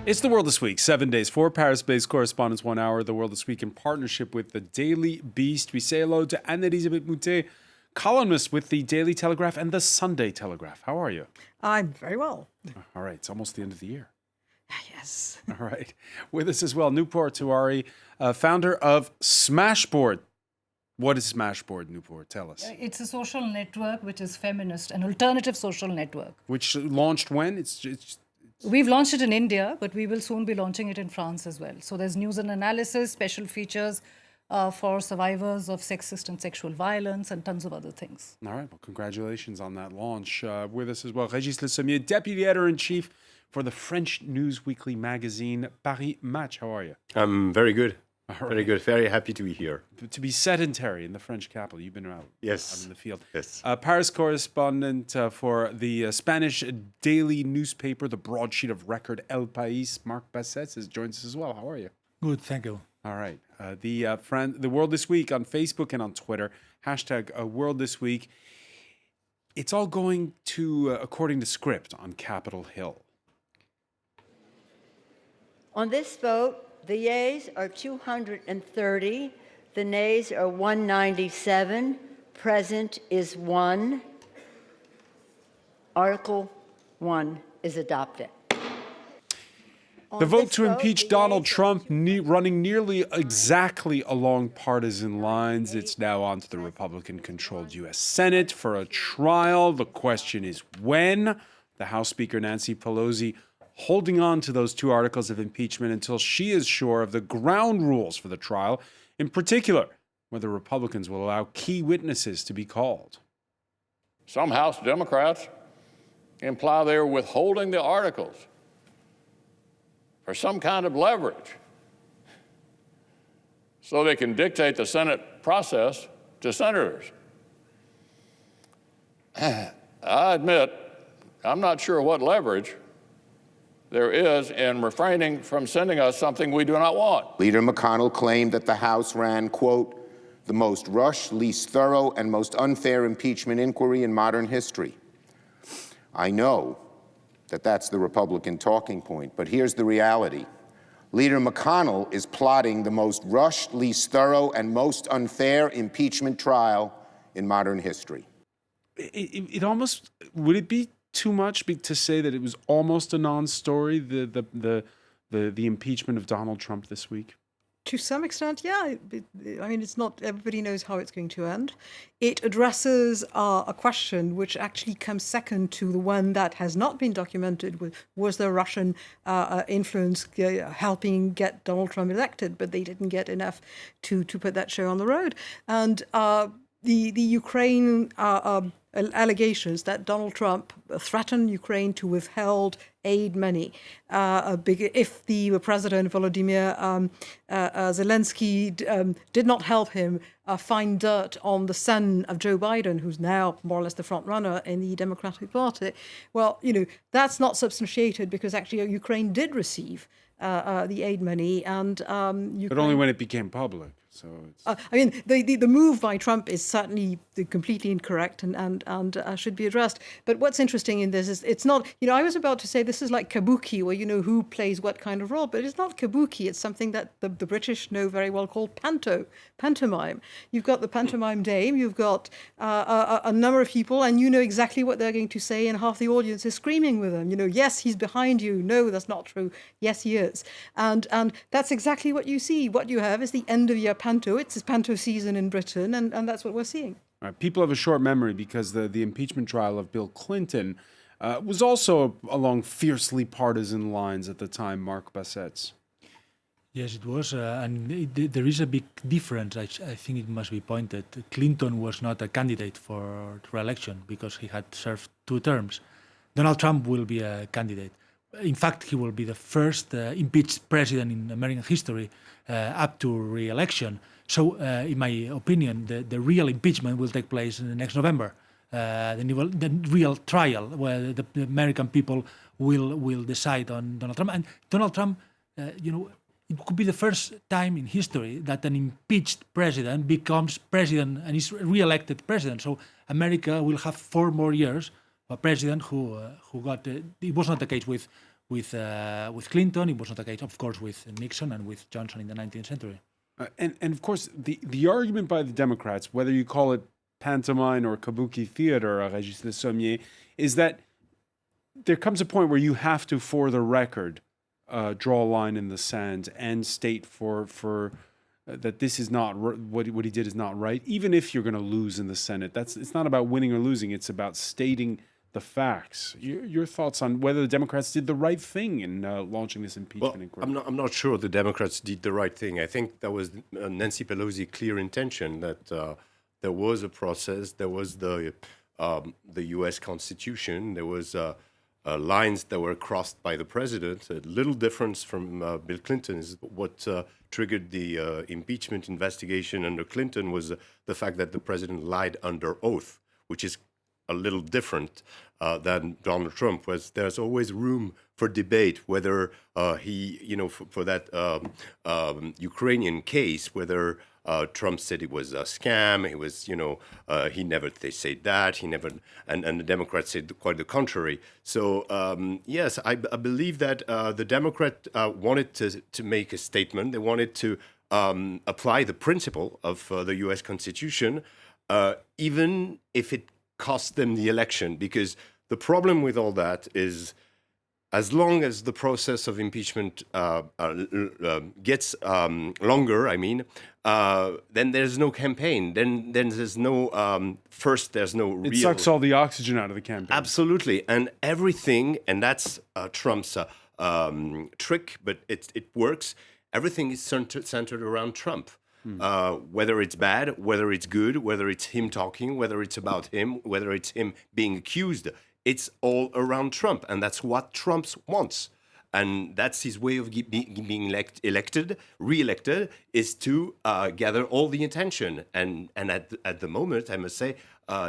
It's The World This Week, 7 days, 4 Paris-based correspondents, 1 hour. The World This Week in partnership with the Daily Beast. We say hello to Anne-Elisabeth Moutet, columnist with the Daily Telegraph and the Sunday Telegraph. How are you? I'm very well. All right, it's almost the end of the year. Yes. All right. With us as well, Nupur Tiwari, founder of Smashboard. What is Smashboard, Nupur? Tell us. It's a social network which is feminist, an alternative social network. Which launched when? We've launched it in India, but we will soon be launching it in France as well. So there's news and analysis, special features for survivors of sexist and sexual violence, and tons of other things. All right. Well, congratulations on that launch. With us as well, Régis Le Sommier, Deputy Editor-in-Chief for the French news weekly magazine Paris Match. How are you? I'm very good. Right. Very good. Very happy to be here. To be sedentary in the French capital. You've been out in the field. Yes. Paris correspondent for the Spanish daily newspaper, the broadsheet of record El País, Marc Bassets, joins us as well. How are you? Good, thank you. All right. The World This Week on Facebook and on Twitter, hashtag World This Week. It's all going to according to script on Capitol Hill. On this vote, the yeas are 230, the nays are 197, present is 1. Article 1 is adopted. The vote to impeach Donald Trump running nearly exactly along partisan lines. It's now on to the Republican-controlled U.S. Senate for a trial. The question is when. The House Speaker Nancy Pelosi holding on to those 2 articles of impeachment until she is sure of the ground rules for the trial, in particular, whether Republicans will allow key witnesses to be called. Some House Democrats imply they're withholding the articles for some kind of leverage so they can dictate the Senate process to senators. I admit, I'm not sure what leverage there is in refraining from sending us something we do not want. Leader McConnell claimed that the House ran, quote, the most rushed, least thorough, and most unfair impeachment inquiry in modern history. I know that that's the Republican talking point, but here's the reality. Leader McConnell is plotting the most rushed, least thorough, and most unfair impeachment trial in modern history. It almost, would it be too much to say that it was almost a non-story, the impeachment of Donald Trump this week? To some extent, yeah. I mean, it's not, everybody knows how it's going to end. It addresses a question which actually comes second to the one that has not been documented. Was there Russian influence helping get Donald Trump elected? But they didn't get enough to put that show on the road. And the Ukraine allegations that Donald Trump threatened Ukraine to withhold aid money. If the President Volodymyr Zelensky did not help him find dirt on the son of Joe Biden, who's now more or less the front runner in the Democratic Party, well, that's not substantiated because actually Ukraine did receive the aid money, and Ukraine, but only when it became public. So it's... I mean, the move by Trump is certainly completely incorrect and should be addressed. But what's interesting in this is it's not, I was about to say this is like kabuki, where who plays what kind of role, but it's not kabuki. It's something that the British know very well called pantomime. You've got the pantomime dame, you've got a number of people, and you know exactly what they're going to say, and half the audience is screaming with them. Yes, he's behind you. No, that's not true. Yes, he is. And that's exactly what you see. What you have is the end of year panto. It's panto season in Britain, and that's what we're seeing. People have a short memory because the impeachment trial of Bill Clinton was also along fiercely partisan lines at the time, Marc Bassets. Yes, it was, and there is a big difference. I think it must be pointed. Clinton was not a candidate for re-election because he had served 2 terms. Donald Trump will be a candidate. In fact, he will be the first impeached president in American history up to re-election. So, in my opinion, the real impeachment will take place in the next November. The real trial where the American people will decide on Donald Trump. And Donald Trump, it could be the first time in history that an impeached president becomes president and is re-elected president. So America will have 4 more years a president who got. It was not the case with with Clinton. It was not the case, of course, with Nixon and with Johnson in the 19th century. And of course, the argument by the Democrats, whether you call it pantomime or kabuki theater, Régis Le Sommier, is that there comes a point where you have to, for the record, draw a line in the sand and state for that this is not what he did is not right, even if you're going to lose in the Senate. It's not about winning or losing; it's about stating the facts. Your thoughts on whether the Democrats did the right thing in launching this impeachment inquiry? I'm not sure the Democrats did the right thing. I think that was Nancy Pelosi's clear intention that there was a process, there was the U.S. Constitution, there was lines that were crossed by the president. A little difference from Bill Clinton is what triggered the impeachment investigation under Clinton was the fact that the president lied under oath, which is a little different than Donald Trump. There's always room for debate whether for that Ukrainian case, whether Trump said it was a scam. It was, he never said that. He never, and the Democrats said quite the contrary. So yes, I believe that the Democrat wanted to make a statement. They wanted to apply the principle of the U.S. Constitution, even if it cost them the election. Because the problem with all that is, as long as the process of impeachment gets longer, then there's no campaign. Then there's no, there's no real... It sucks all the oxygen out of the campaign. Absolutely. And everything, and that's Trump's trick, but it works. Everything is centered around Trump. Whether it's bad, whether it's good, whether it's him talking, whether it's about him, whether it's him being accused, it's all around Trump, and that's what Trump wants. And that's his way of being re-elected, is to gather all the attention. And at the moment, I must say,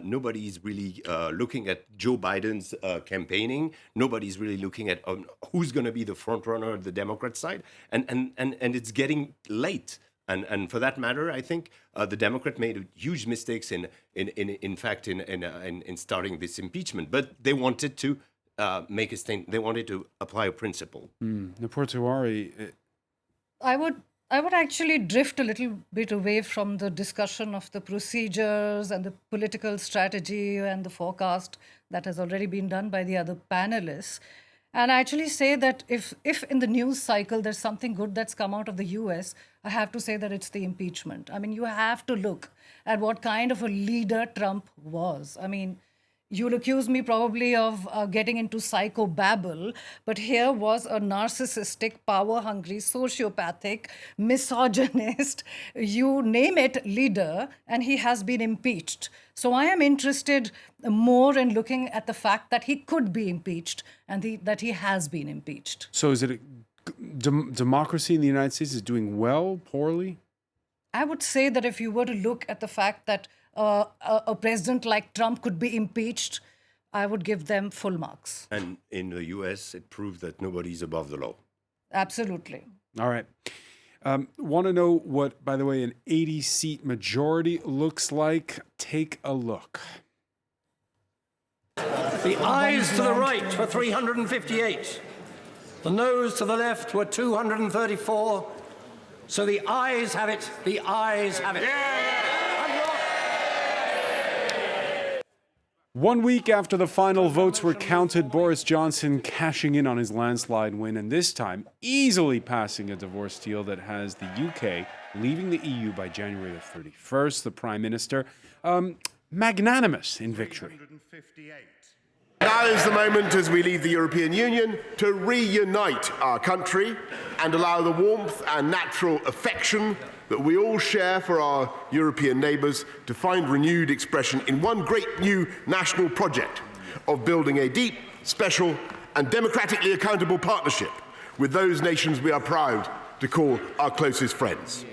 nobody's really looking at Joe Biden's campaigning. Nobody's really looking at who's going to be the front runner of the Democrat side. And it's getting late. And for that matter, I think the Democrat made huge mistakes in starting this impeachment. But they wanted to make a statement. They wanted to apply a principle. Naportuari. I would actually drift a little bit away from the discussion of the procedures and the political strategy and the forecast that has already been done by the other panelists. And I actually say that if in the news cycle there's something good that's come out of the US, I have to say that it's the impeachment. I mean, you have to look at what kind of a leader Trump was. I mean, you'll accuse me probably of getting into psychobabble, but here was a narcissistic, power-hungry, sociopathic, misogynist, you name it, leader, and he has been impeached. So I am interested more in looking at the fact that he could be impeached and that he has been impeached. So is it democracy in the United States is doing well, poorly? I would say that if you were to look at the fact that a president like Trump could be impeached, I would give them full marks. And in the US, it proved that nobody's above the law. Absolutely. All right. Want to know what, by the way, an 80-seat majority looks like? Take a look. The ayes to the right were 358. The noes to the left were 234. So the ayes have it. The ayes have it. 1 week after the final votes were counted, Boris Johnson cashing in on his landslide win, and this time easily passing a divorce deal that has the UK leaving the EU by January the 31st. The Prime Minister, magnanimous in victory. Now is the moment, as we leave the European Union, to reunite our country and allow the warmth and natural affection that we all share for our European neighbours to find renewed expression in one great new national project of building a deep, special and democratically accountable partnership with those nations we are proud to call our closest friends.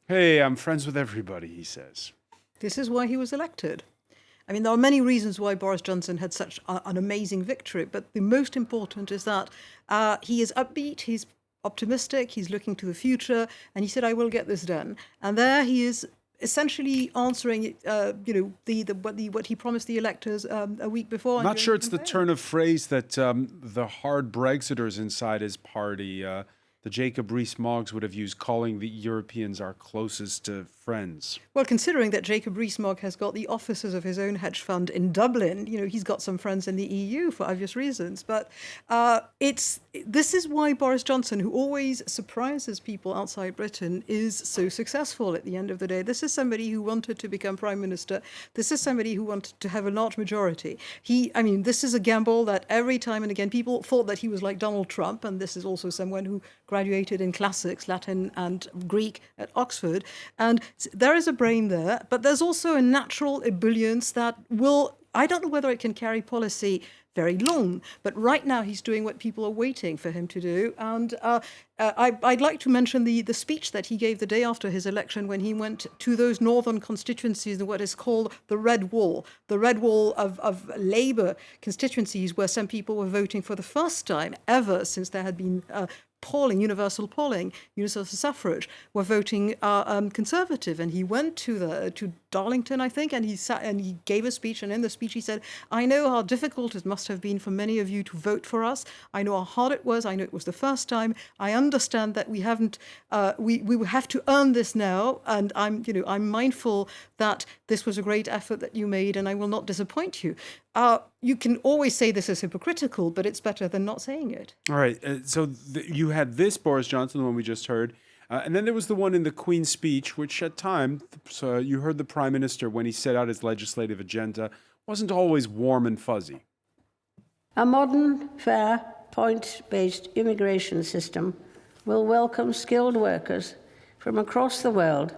Hey, I'm friends with everybody, he says. This is why he was elected. I mean, there are many reasons why Boris Johnson had such an amazing victory, but the most important is that he is upbeat, he's optimistic, he's looking to the future, and he said, I will get this done. And there he is essentially answering, what he promised the electors a week before. I'm not sure it's the turn of phrase that the hard Brexiters inside his party, the Jacob Rees-Moggs, would have used, calling the Europeans our closest friends. Well, considering that Jacob Rees-Mogg has got the offices of his own hedge fund in Dublin, he's got some friends in the EU for obvious reasons. But this is why Boris Johnson, who always surprises people outside Britain, is so successful at the end of the day. This is somebody who wanted to become prime minister. This is somebody who wanted to have a large majority. This is a gamble that every time and again people thought that he was like Donald Trump, and this is also someone who graduated in classics, Latin and Greek at Oxford. And there is a brain there, but there's also a natural ebullience that I don't know whether it can carry policy very long, but right now he's doing what people are waiting for him to do. And I'd like to mention the speech that he gave the day after his election when he went to those northern constituencies, what is called the Red Wall of Labour constituencies, where some people were voting for the first time ever since there had been universal suffrage, were voting Conservative. And he went to Darlington, I think, and he gave a speech. And in the speech he said, "I know how difficult it must have been for many of you to vote for us. I know how hard it was. I know it was the first time. I understand that we haven't. We have to earn this now. And I'm mindful that this was a great effort that you made, and I will not disappoint you." You can always say this is hypocritical, but it's better than not saying it. All right. You had this Boris Johnson, the one we just heard. And then there was the one in the Queen's speech, which at times, you heard the Prime Minister, when he set out his legislative agenda, wasn't always warm and fuzzy. A modern, fair, point-based immigration system will welcome skilled workers from across the world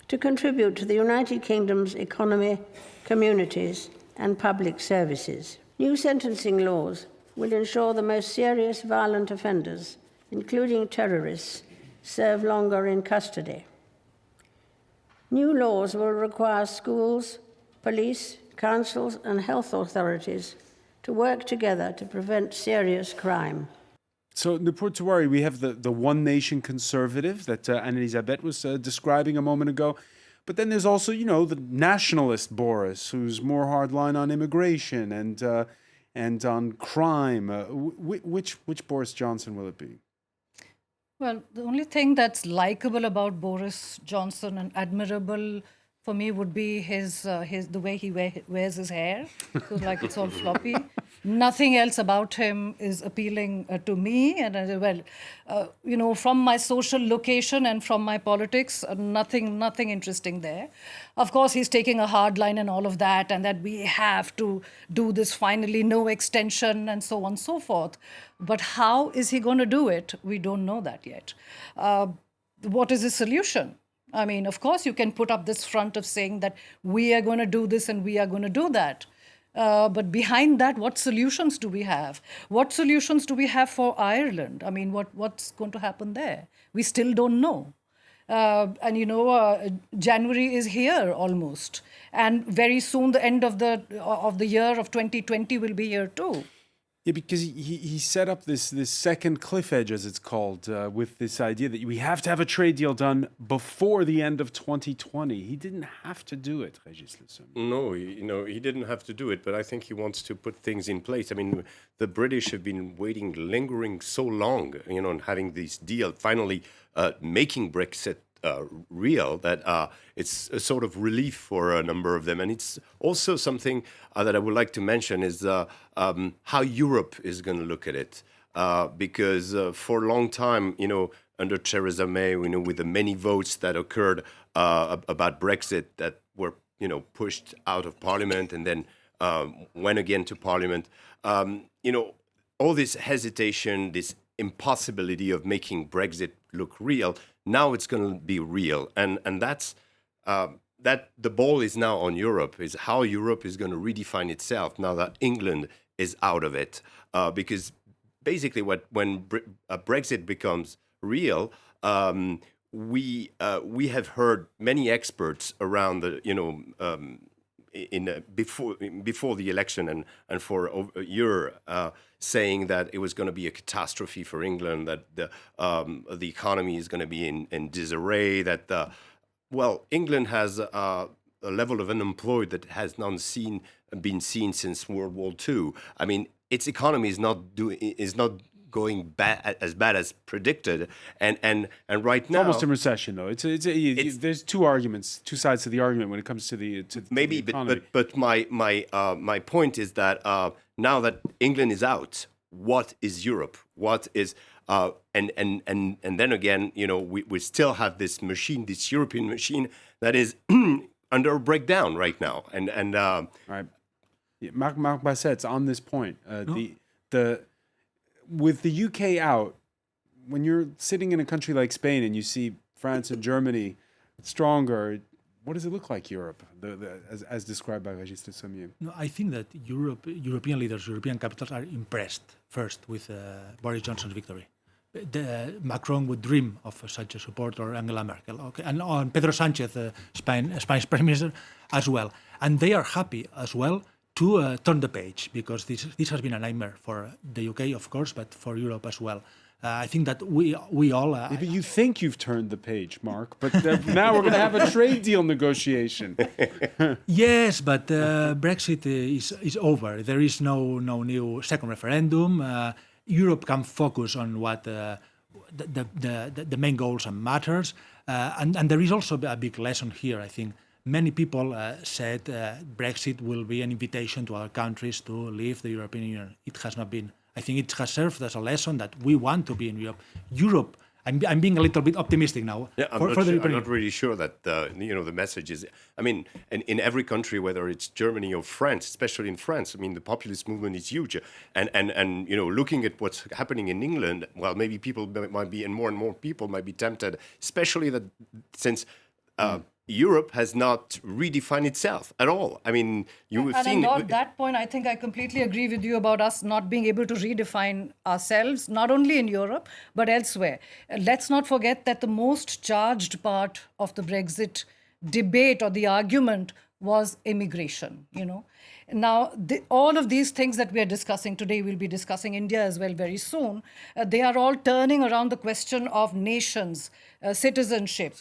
to contribute to the United Kingdom's economy, communities, and public services. New sentencing laws will ensure the most serious violent offenders, including terrorists, serve longer in custody. New laws will require schools, police, councils, and health authorities to work together to prevent serious crime. So in the Portuari, we have the One Nation Conservative that Anne-Elisabeth was describing a moment ago. But then there's also, the nationalist Boris, who's more hardline on immigration and on crime. Which Boris Johnson will it be? Well, the only thing that's likable about Boris Johnson and admirable for me would be the way he wears his hair. So like it's all floppy. Nothing else about him is appealing to me. And from my social location and from my politics, nothing interesting there. Of course, he's taking a hard line and all of that, and that we have to do this finally, no extension and so on and so forth. But how is he going to do it? We don't know that yet. What is his solution? I mean, of course, you can put up this front of saying that we are going to do this and we are going to do that. But behind that, what solutions do we have? What solutions do we have for Ireland? I mean, what's going to happen there? We still don't know. January is here almost. And very soon the end of the year of 2020 will be here too. Yeah, because he set up this second cliff edge, as it's called, with this idea that we have to have a trade deal done before the end of 2020. He didn't have to do it, Régis Le Sommier. No, he didn't have to do it, but I think he wants to put things in place. I mean, the British have been lingering so long, and having this deal, finally making Brexit real, that it's a sort of relief for a number of them. And it's also something that I would like to mention is how Europe is going to look at it. Because for a long time, under Theresa May, with the many votes that occurred about Brexit that were, pushed out of Parliament and then went again to Parliament, all this hesitation, this impossibility of making Brexit look real, now it's going to be real. And that's that the ball is now on Europe, is how Europe is going to redefine itself now that England is out of it. Because basically when Brexit becomes real, we have heard many experts around the, before the election and for a year saying that it was going to be a catastrophe for England, that the economy is going to be in disarray, that Well, England has a level of unemployed that has not been seen since World War II. I mean, its economy is not going as bad as predicted, and right now It's almost in recession, though. There's two sides to the argument when it comes to the maybe, the economy. but my point is that now that England is out, what is Europe? What is and then again, we still have this machine, this European machine that is under a breakdown right now, and Right. Yeah, Marc Basset's on this point. With the UK out, when you're sitting in a country like Spain and you see France and Germany stronger, what does it look like, Europe, as described by Régis de Sommier? No, I think that European leaders, European capitals are impressed first with Boris Johnson's victory. Macron would dream of such a support, or Angela Merkel, okay, and on Pedro Sánchez, Spanish Prime Minister, as well. And they are happy as well to turn the page, because this has been a nightmare for the UK, of course, but for Europe as well. I think that we all... But you think you've turned the page, Mark, but now we're going to have a trade deal negotiation. Yes, but Brexit is over. There is no new second referendum. Europe can focus on what the main goals and matters. And there is also a big lesson here, I think. Many people said Brexit will be an invitation to other countries to leave the European Union. It has not been. I think it has served as a lesson that we want to be in Europe. Europe, I'm being a little bit optimistic now. Yeah, I'm not really sure that the message is. I mean, in every country, whether it's Germany or France, especially in France, I mean, the populist movement is huge. And looking at what's happening in England, well, maybe people might be, and more people might be tempted, especially that since. Europe has not redefined itself at all. I mean, you've seen... And on that point, I think I completely agree with you about us not being able to redefine ourselves, not only in Europe, but elsewhere. Let's not forget that the most charged part of the Brexit debate or the argument was immigration, Now, all of these things that we are discussing today, we'll be discussing India as well very soon, they are all turning around the question of nations, citizenship,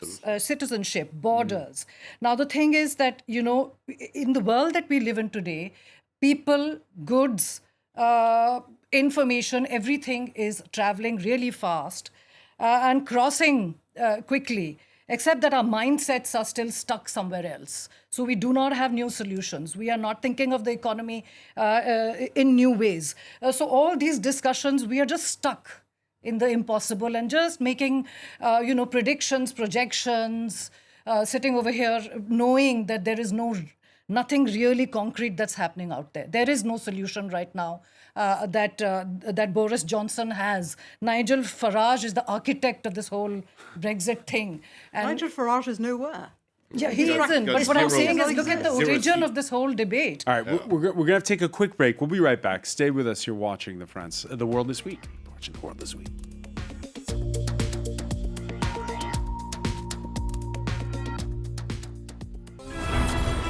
borders. Now, the thing is that, in the world that we live in today, people, goods, information, everything is traveling really fast and crossing quickly. Except that our mindsets are still stuck somewhere else. So we do not have new solutions. We are not thinking of the economy in new ways. So all these discussions, we are just stuck in the impossible and just making, predictions, projections, sitting over here knowing that there is nothing really concrete that's happening out there. There is no solution right now that Boris Johnson has. Nigel Farage is the architect of this whole Brexit thing. And Nigel Farage is nowhere. Yeah, he isn't. But what I'm saying is, look at the origin of this whole debate. All right, we're going to have to take a quick break. We'll be right back. Stay with us. You're watching The World This Week. Watching The World This Week.